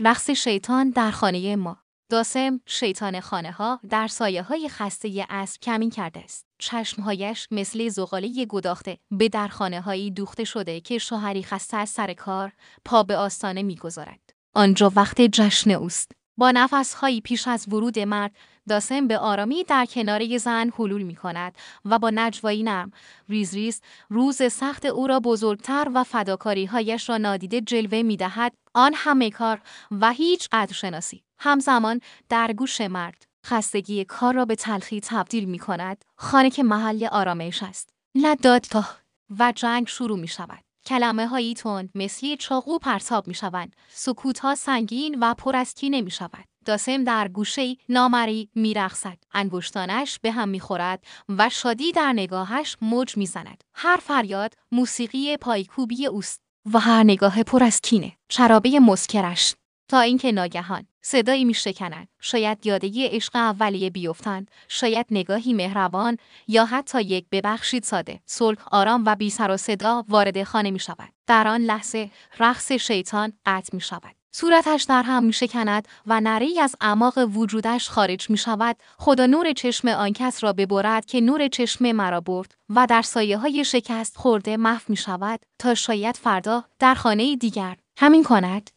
رقص شیطان در خانه ما. داسم شیطان خانه ها در سایه های خسته عصر کمین کرده است. چشمهایش مثل زغاله گداخته به درخانه هایی دوخته شده که شوهری خسته از سر کار پا به آستانه میگذارد. آنجا وقت جشن اوست. با نفسهایی پیش از ورود مرد، داسم به آرامی در کنار زن حلول می کند و با نجوایی نرم ریز ریز روز سخت او را بزرگتر و فداکاری‌هایش را نادیده جلوه می دهد. آن همه کار و هیچ قدرشناسی. همزمان در گوش مرد خستگی کار را به تلخی تبدیل می کند. خانه که محل آرامش است. لداد تا و جنگ شروع می شود. کلمه هایی تند مثل چاقو پرتاب می شوند. سکوت ها سنگین و پر از کینه می شود. داسم در گوشه نامری می رقصد. انگشتانش به هم می خورد و شادی در نگاهش موج می زند. هر فریاد موسیقی پایکوبی اوست و هر نگاه پر از کینه شرابه مسکرش. تا اینکه ناگهان صدایی می شکند. شاید یادگی عشق اولیه بیفتند، شاید نگاهی مهربان یا حتی یک ببخشید ساده. صلح آرام و بی سر و صدا وارد خانه می شود. در آن لحظه رقص شیطان قطع می شود. صورتش در هم می شکند و نره‌ای از اعماق وجودش خارج می شود. خدا نور چشم آن کس را ببرد که نور چشم مرا برد و در سایه های شکست خورده محو می شود تا شاید فردا در خانه دیگر همین کند.